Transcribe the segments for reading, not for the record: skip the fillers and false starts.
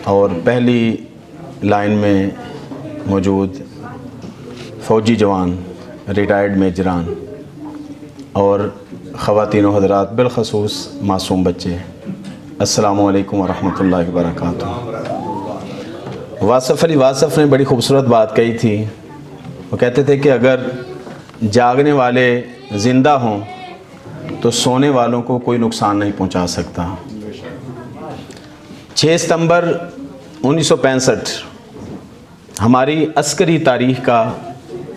اور پہلی لائن میں موجود فوجی جوان، ریٹائرڈ میجران اور خواتین و حضرات، بالخصوص معصوم بچے، السلام علیکم ورحمۃ اللہ وبرکاتہ۔ واصف علی واصف نے بڑی خوبصورت بات کہی تھی۔ وہ کہتے تھے کہ اگر جاگنے والے زندہ ہوں تو سونے والوں کو کوئی نقصان نہیں پہنچا سکتا۔ 6 ستمبر 1965 ہماری عسکری تاریخ کا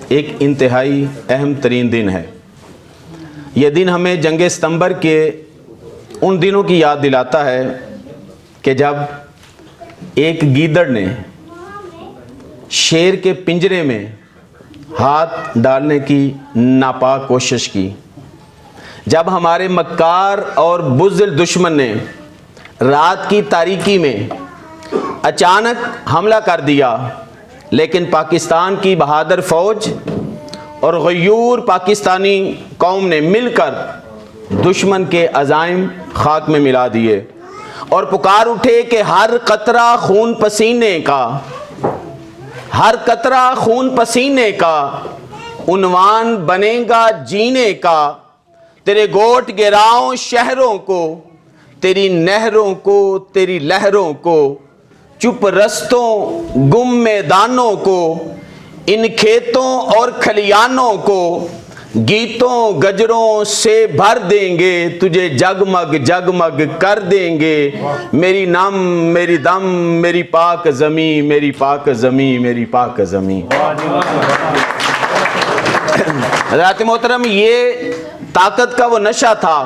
ایک انتہائی اہم ترین دن ہے۔ یہ دن ہمیں جنگ ستمبر کے ان دنوں کی یاد دلاتا ہے کہ جب ایک گیدڑ نے شیر کے پنجرے میں ہاتھ ڈالنے کی ناپاک کوشش کی، جب ہمارے مکار اور بزدل دشمن نے رات کی تاریکی میں اچانک حملہ کر دیا، لیکن پاکستان کی بہادر فوج اور غیور پاکستانی قوم نے مل کر دشمن کے عزائم خاک میں ملا دیے اور پکار اٹھے کہ ہر قطرہ خون پسینے کا عنوان بنے گا جینے کا، تیرے گوٹ گراؤں شہروں کو، تیری نہروں کو، تیری لہروں کو، چپ رستوں گم میدانوں کو، ان کھیتوں اور کھلیانوں کو گیتوں گجروں سے بھر دیں گے، تجھے جگمگ جگمگ کر دیں گے، میری نم میری دم میری پاک زمین، میری پاک زمین، میری پاک زمین۔ حضرات محترم، یہ طاقت کا وہ نشہ تھا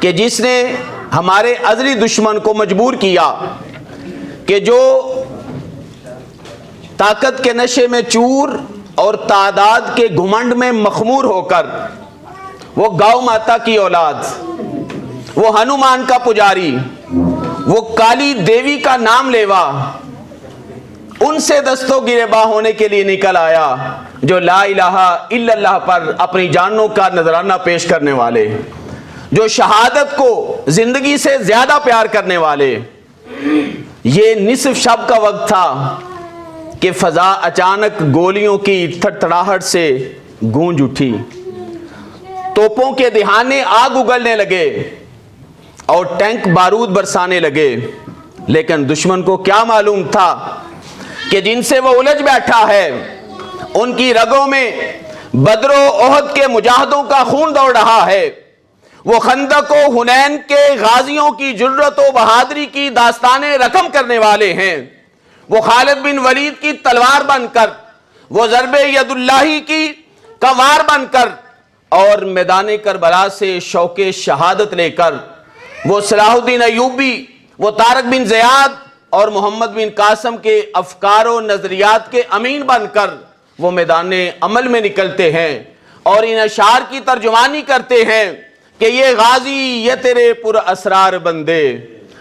کہ جس نے ہمارے ازلی دشمن کو مجبور کیا کہ جو طاقت کے نشے میں چور اور تعداد کے گھمنڈ میں مخمور ہو کر وہ گاؤں ماتا کی اولاد، وہ ہنومان کا پجاری، وہ کالی دیوی کا نام لیوا، ان سے دستوں گریباں ہونے کے لیے نکل آیا جو لا الہ الا اللہ پر اپنی جانوں کا نذرانہ پیش کرنے والے، جو شہادت کو زندگی سے زیادہ پیار کرنے والے۔ یہ نصف شب کا وقت تھا کہ فضا اچانک گولیوں کی تھڑتھڑاہٹ سے گونج اٹھی، توپوں کے دہانے آگ اگلنے لگے اور ٹینک بارود برسانے لگے، لیکن دشمن کو کیا معلوم تھا کہ جن سے وہ الجھ بیٹھا ہے ان کی رگوں میں بدر و احد کے مجاہدوں کا خون دوڑ رہا ہے، وہ خندق و حنین کے غازیوں کی جرت و بہادری کی داستانیں رقم کرنے والے ہیں، وہ خالد بن ولید کی تلوار بن کر، وہ ضرب ید اللہ کی کوار بن کر اور میدان کربلا سے شوق شہادت لے کر، وہ صلاح الدین ایوبی، وہ طارق بن زیاد اور محمد بن قاسم کے افکار و نظریات کے امین بن کر وہ میدان عمل میں نکلتے ہیں اور ان اشعار کی ترجمانی کرتے ہیں کہ یہ غازی یہ تیرے پر اسرار بندے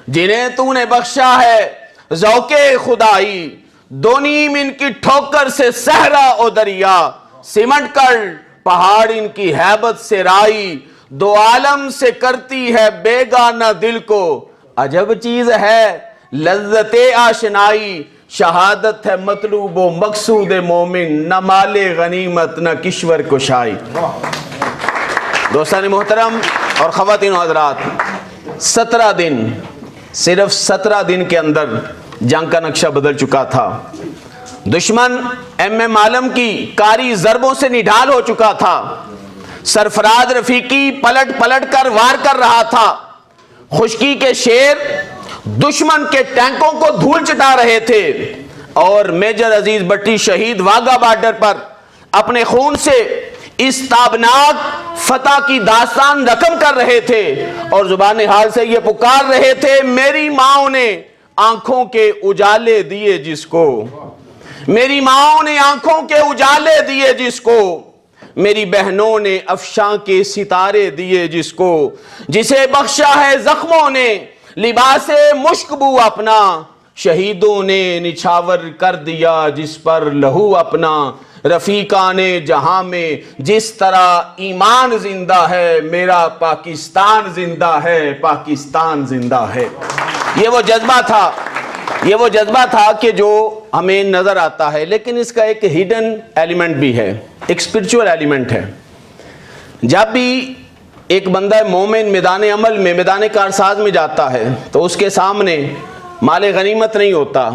جنہیں تو نے بخشا ہے ذوق خدائی، دو نیم ان کی ٹھوکر سے صحرا و دریا، سمٹ کر پہاڑ ان کی ہیبت سے رائی، دو عالم سے کرتی ہے بیگانہ دل کو، عجب چیز ہے لذت آشنائی، شہادت ہے مطلوب و مقصود مومن، نہ مال غنیمت نہ کشور کشائی۔ دوستان محترم اور خواتین و حضرات، 17 دن، صرف 17 دن کے اندر جنگ کا نقشہ بدل چکا تھا۔ دشمن ایم عالم کی کاری ضربوں سے نڈھال ہو چکا تھا، سرفراز رفیقی پلٹ پلٹ کر وار کر رہا تھا، خشکی کے شیر دشمن کے ٹینکوں کو دھول چٹا رہے تھے اور میجر عزیز بٹی شہید واگا بارڈر پر اپنے خون سے اس تابناک فتح کی داستان رقم کر رہے تھے اور زبان حال سے یہ پکار رہے تھے، میری ماں نے آنکھوں کے اجالے دیے جس کو، میری ماں نے آنکھوں کے اجالے دیے جس کو، میری بہنوں نے افشاں کے ستارے دیے جس کو، جسے بخشا ہے زخموں نے لباس مشک بو اپنا، شہیدوں نے نچھاور کر دیا جس پر لہو اپنا، رفیقان جہاں میں جس طرح ایمان زندہ ہے، میرا پاکستان زندہ ہے، پاکستان زندہ ہے۔ یہ وہ جذبہ تھا یہ وہ جذبہ تھا کہ جو ہمیں نظر آتا ہے، لیکن اس کا ایک ہڈن ایلیمنٹ بھی ہے، ایک اسپرچول ایلیمنٹ ہے۔ جب بھی ایک بندہ مومن میدان عمل میں، میدان کارساز میں جاتا ہے تو اس کے سامنے مال غنیمت نہیں ہوتا،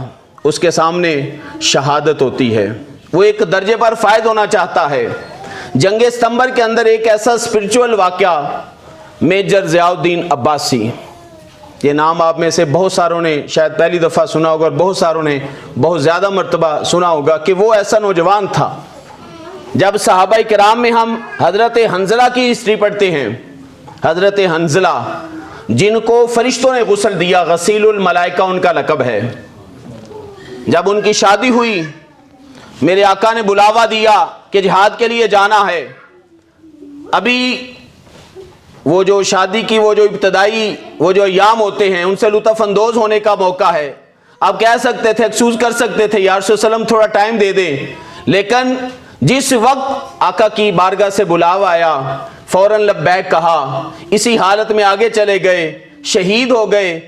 اس کے سامنے شہادت ہوتی ہے۔ وہ ایک درجے پر فائز ہونا چاہتا ہے۔ جنگ ستمبر کے اندر ایک ایسا اسپرچول واقعہ، میجر ضیاء الدین عباسی، یہ نام آپ میں سے بہت ساروں نے شاید پہلی دفعہ سنا ہوگا اور بہت ساروں نے بہت زیادہ مرتبہ سنا ہوگا کہ وہ ایسا نوجوان تھا۔ جب صحابہ کرام میں ہم حضرت حنظلہ کی ہسٹری پڑھتے ہیں، حضرت حنظلہ جن کو فرشتوں نے غسل دیا، غسیل الملائکہ ان کا لقب ہے، جب ان کی شادی ہوئی میرے آقا نے بلاوا دیا کہ جہاد کے لیے جانا ہے۔ ابھی وہ جو شادی کی وہ جو ابتدائی وہ جو ایام ہوتے ہیں ان سے لطف اندوز ہونے کا موقع ہے۔ آپ کہہ سکتے تھے، ایکسکیوز کر سکتے تھے، یا رسول اللہ علیہ وسلم تھوڑا ٹائم دے دیں، لیکن جس وقت آقا کی بارگاہ سے بلاوا آیا فوراً لبیک کہا، اسی حالت میں آگے چلے گئے، شہید ہو گئے۔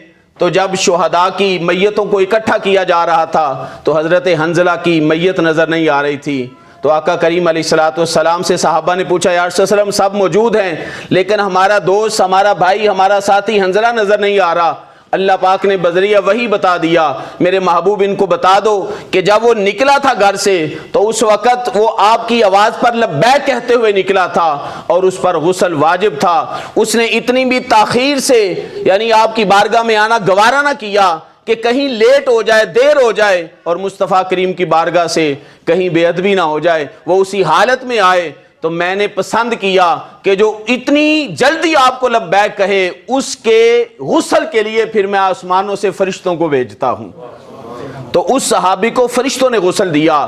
تو جب شہداء کی میتوں کو اکٹھا کیا جا رہا تھا تو حضرت حنظلہ کی میت نظر نہیں آ رہی تھی۔ تو آقا کریم علیہ الصلوۃ والسلام سے صحابہ نے پوچھا، یا رسول اللہ علیہ وسلم سب موجود ہیں لیکن ہمارا دوست، ہمارا بھائی، ہمارا ساتھی حنظلہ نظر نہیں آ رہا۔ اللہ پاک نے بذریعہ وحی بتا دیا، میرے محبوب ان کو بتا دو کہ جب وہ نکلا تھا گھر سے تو اس وقت وہ آپ کی آواز پر لبیک کہتے ہوئے نکلا تھا اور اس پر غسل واجب تھا۔ اس نے اتنی بھی تاخیر سے یعنی آپ کی بارگاہ میں آنا گوارا نہ کیا کہ کہیں لیٹ ہو جائے، دیر ہو جائے اور مصطفیٰ کریم کی بارگاہ سے کہیں بے ادبی نہ ہو جائے۔ وہ اسی حالت میں آئے تو میں نے پسند کیا کہ جو اتنی جلدی آپ کو لبیک کہے اس کے غسل کے لیے پھر میں آسمانوں سے فرشتوں کو بھیجتا ہوں۔ تو اس صحابی کو فرشتوں نے غسل دیا،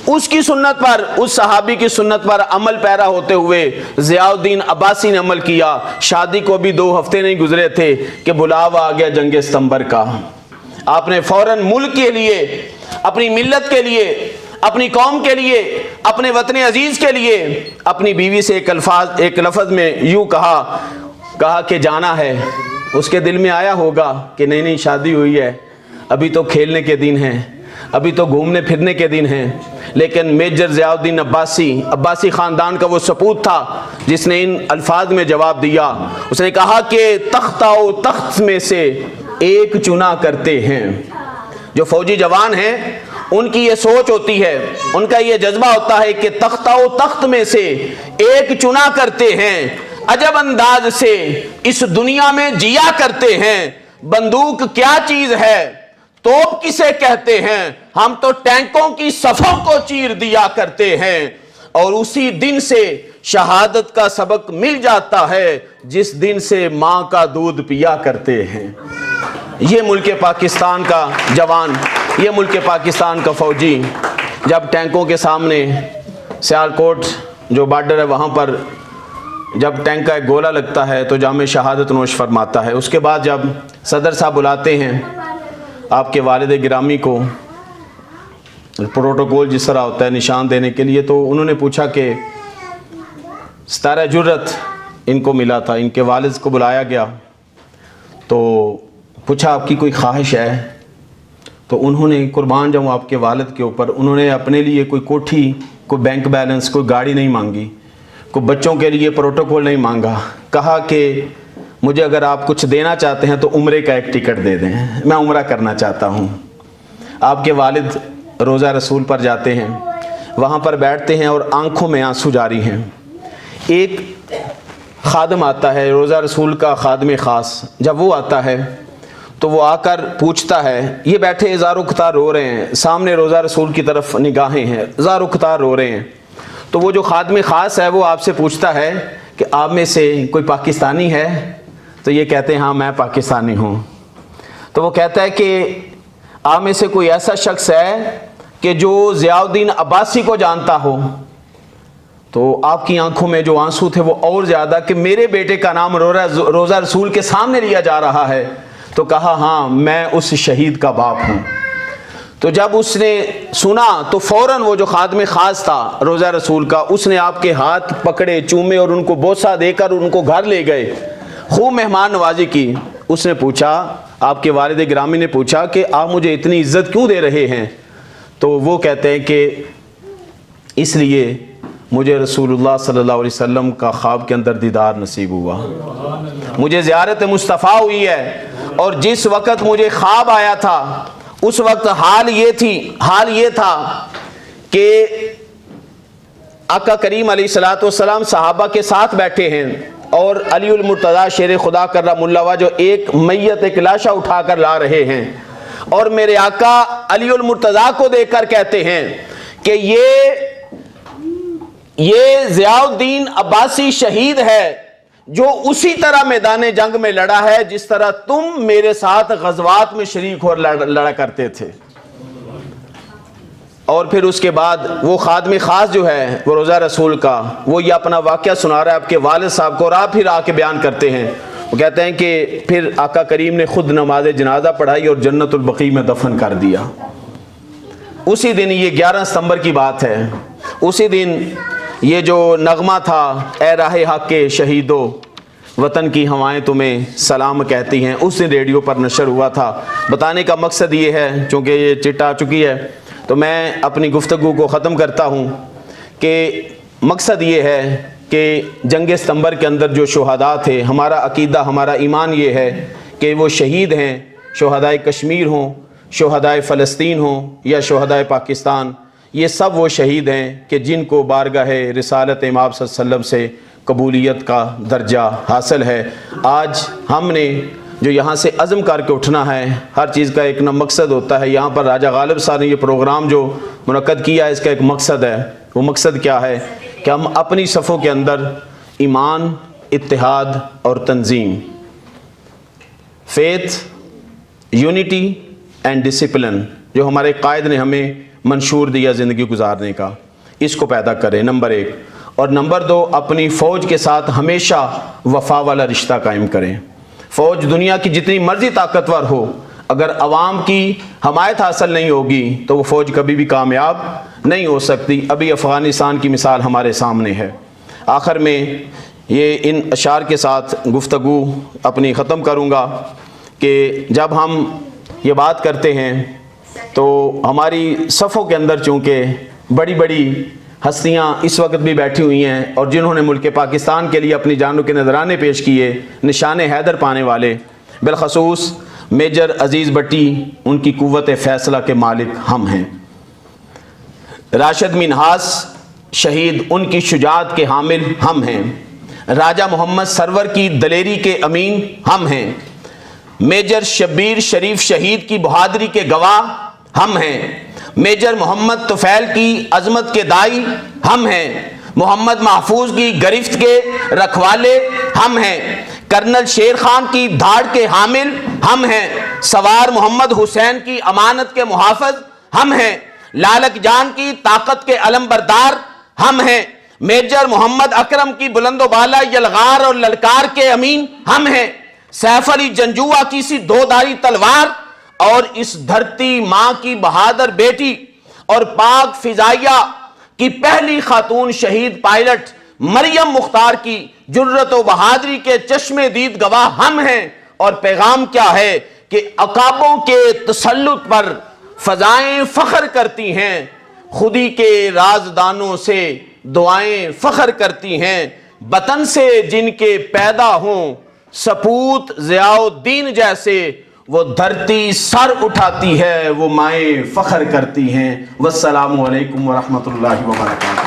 اس کی سنت پر، اس صحابی کی سنت پر عمل پیرا ہوتے ہوئے ضیاء الدین عباسی نے عمل کیا۔ شادی کو بھی 2 ہفتے نہیں گزرے تھے کہ بلاوا آ گیا جنگ ستمبر کا۔ آپ نے فوراً ملک کے لیے، اپنی ملت کے لیے، اپنی قوم کے لیے، اپنے وطن عزیز کے لیے اپنی بیوی سے ایک لفظ میں یوں کہا کہ جانا ہے۔ اس کے دل میں آیا ہوگا کہ نہیں شادی ہوئی ہے، ابھی تو کھیلنے کے دن ہیں، ابھی تو گھومنے پھرنے کے دن ہیں۔ لیکن میجر ضیاء الدین عباسی خاندان کا وہ سپوت تھا جس نے ان الفاظ میں جواب دیا۔ اس نے کہا کہ تختہ و تخت میں سے ایک چنا کرتے ہیں۔ جو فوجی جوان ہیں ان کی یہ سوچ ہوتی ہے، ان کا یہ جذبہ ہوتا ہے کہ تختہ و تخت میں سے ایک چنا کرتے ہیں، عجب انداز سے اس دنیا میں جیا کرتے ہیں۔ بندوق کیا چیز ہے، توپ کسے کہتے ہیں، ہم تو ٹینکوں کی صفوں کو چیر دیا کرتے ہیں۔ اور اسی دن سے شہادت کا سبق مل جاتا ہے جس دن سے ماں کا دودھ پیا کرتے ہیں۔ یہ ملک پاکستان کا جوان، یہ ملک پاکستان کا فوجی جب ٹینکوں کے سامنے سیالکوٹ جو بارڈر ہے وہاں پر جب ٹینک کا ایک گولہ لگتا ہے تو جام شہادت نوش فرماتا ہے۔ اس کے بعد جب صدر صاحب بلاتے ہیں آپ کے والد گرامی کو، پروٹوکول جس طرح ہوتا ہے نشان دینے کے لیے، تو انہوں نے پوچھا کہ ستارہ جرت ان کو ملا تھا، ان کے والد کو بلایا گیا تو پوچھا آپ کی کوئی خواہش ہے؟ تو انہوں نے قربان جاؤں آپ کے والد کے اوپر، انہوں نے اپنے لیے کوئی کوٹھی، کوئی بینک بیلنس، کوئی گاڑی نہیں مانگی، کوئی بچوں کے لیے پروٹوکول نہیں مانگا۔ کہا کہ مجھے اگر آپ کچھ دینا چاہتے ہیں تو عمرے کا ایک ٹکٹ دے دیں، میں عمرہ کرنا چاہتا ہوں۔ آپ کے والد روضہ رسول پر جاتے ہیں، وہاں پر بیٹھتے ہیں اور آنکھوں میں آنسو جاری ہیں۔ ایک خادم آتا ہے، روضہ رسول کا خادم خاص، جب وہ آتا ہے تو وہ آ کر پوچھتا ہے، یہ بیٹھے زارو کتار رو رہے ہیں، سامنے روضہ رسول کی طرف نگاہیں ہیں، زارو کتار رو رہے ہیں۔ تو وہ جو خادم خاص ہے وہ آپ سے پوچھتا ہے کہ آپ میں سے کوئی پاکستانی ہے؟ تو یہ کہتے ہیں ہاں میں پاکستانی ہوں۔ تو وہ کہتا ہے کہ آپ میں سے کوئی ایسا شخص ہے کہ جو ضیاء الدین عباسی کو جانتا ہو؟ تو آپ کی آنکھوں میں جو آنسو تھے وہ اور زیادہ کہ میرے بیٹے کا نام روضہ رسول کے سامنے لیا جا رہا ہے۔ تو کہا ہاں میں اس شہید کا باپ ہوں۔ تو جب اس نے سنا تو فوراً وہ جو خادم خاص تھا روضہ رسول کا، اس نے آپ کے ہاتھ پکڑے، چومے اور ان کو بوسہ دے کر ان کو گھر لے گئے، خوب مہمان نوازی کی۔ اس نے پوچھا، آپ کے والد گرامی نے پوچھا کہ آپ مجھے اتنی عزت کیوں دے رہے ہیں؟ تو وہ کہتے ہیں کہ اس لیے مجھے رسول اللہ صلی اللہ علیہ وسلم کا خواب کے اندر دیدار نصیب ہوا، مجھے زیارت مصطفیٰ ہوئی ہے، اور جس وقت مجھے خواب آیا تھا اس وقت حال یہ تھا کہ آقا کریم علیہ الصلوۃ والسلام صحابہ کے ساتھ بیٹھے ہیں، اور علی المرتضیٰ شیر خدا کرم اللہ وجہ ایک میت، ایک لاشہ اٹھا کر لا رہے ہیں، اور میرے آقا علی المرتضیٰ کو دیکھ کر کہتے ہیں کہ یہ ضیاء الدین عباسی شہید ہے جو اسی طرح میدان جنگ میں لڑا ہے جس طرح تم میرے ساتھ غزوات میں شریک ہو لڑا کرتے تھے۔ اور پھر اس کے بعد وہ خادم خاص جو ہے وہ روزہ رسول کا، وہ یہ اپنا واقعہ سنا رہا ہے آپ کے والد صاحب کو، اور آپ پھر آ کے بیان کرتے ہیں، وہ کہتے ہیں کہ پھر آقا کریم نے خود نماز جنازہ پڑھائی اور جنت البقیع میں دفن کر دیا۔ اسی دن، یہ 11 ستمبر کی بات ہے، اسی دن یہ جو نغمہ تھا، اے راہ حق کے شہیدو وطن کی ہوائیں تمہیں سلام کہتی ہیں، اس دن ریڈیو پر نشر ہوا تھا۔ بتانے کا مقصد یہ ہے، چونکہ یہ چٹ آ چکی ہے تو میں اپنی گفتگو کو ختم کرتا ہوں، کہ مقصد یہ ہے کہ جنگ ستمبر کے اندر جو شہداء تھے، ہمارا عقیدہ، ہمارا ایمان یہ ہے کہ وہ شہید ہیں، شہدائے کشمیر ہوں، شہدائے فلسطین ہوں یا شہدائے پاکستان، یہ سب وہ شہید ہیں کہ جن کو بارگاہ رسالت امام صلی اللہ علیہ وسلم سے قبولیت کا درجہ حاصل ہے۔ آج ہم نے جو یہاں سے عزم کر کے اٹھنا ہے، ہر چیز کا ایک نہ مقصد ہوتا ہے۔ یہاں پر راجہ غالب صاحب نے یہ پروگرام جو منعقد کیا ہے، اس کا ایک مقصد ہے۔ وہ مقصد کیا ہے کہ ہم اپنی صفوں کے اندر ایمان، اتحاد اور تنظیم، فیتھ، یونٹی اینڈ ڈسپلن، جو ہمارے قائد نے ہمیں منشور دیا زندگی گزارنے کا، اس کو پیدا کریں، نمبر 1۔ اور نمبر 2، اپنی فوج کے ساتھ ہمیشہ وفا والا رشتہ قائم کریں۔ فوج دنیا کی جتنی مرضی طاقتور ہو، اگر عوام کی حمایت حاصل نہیں ہوگی تو وہ فوج کبھی بھی کامیاب نہیں ہو سکتی۔ ابھی افغانستان کی مثال ہمارے سامنے ہے۔ آخر میں یہ ان اشعار کے ساتھ گفتگو اپنی ختم کروں گا کہ جب ہم یہ بات کرتے ہیں تو ہماری صفوں کے اندر چونکہ بڑی بڑی ہستیاں اس وقت بھی بیٹھی ہوئی ہیں، اور جنہوں نے ملک پاکستان کے لیے اپنی جانوں کے نذرانے پیش کیے، نشان حیدر پانے والے، بالخصوص میجر عزیز بٹی، ان کی قوت فیصلہ کے مالک ہم ہیں۔ راشد منہاس شہید، ان کی شجاعت کے حامل ہم ہیں۔ راجہ محمد سرور کی دلیری کے امین ہم ہیں۔ میجر شبیر شریف شہید کی بہادری کے گواہ ہم ہیں۔ میجر محمد طفیل کی عظمت کے دائی ہم ہیں۔ محمد محفوظ کی گرفت کے رکھوالے ہم ہیں۔ کرنل شیر خان کی دھاڑ کے حامل ہم ہیں۔ سوار محمد حسین کی امانت کے محافظ ہم ہیں۔ لالک جان کی طاقت کے علم بردار ہم ہیں۔ میجر محمد اکرم کی بلند و بالا یلغار اور للکار کے امین ہم ہیں۔ سیف علی جنجوعہ کی سی دو دھاری تلوار اور اس دھرتی ماں کی بہادر بیٹی اور پاک فضائیہ کی پہلی خاتون شہید پائلٹ مریم مختار کی جرت و بہادری کے چشم دید گواہ ہم ہیں۔ اور پیغام کیا ہے کہ عقابوں کے تسلط پر فضائیں فخر کرتی ہیں، خودی کے رازدانوں سے دعائیں فخر کرتی ہیں، وطن سے جن کے پیدا ہوں سپوت ضیاء الدین جیسے، وہ دھرتی سر اٹھاتی ہے، وہ مائیں فخر کرتی ہیں۔ والسلام علیکم ورحمۃ اللہ وبرکاتہ۔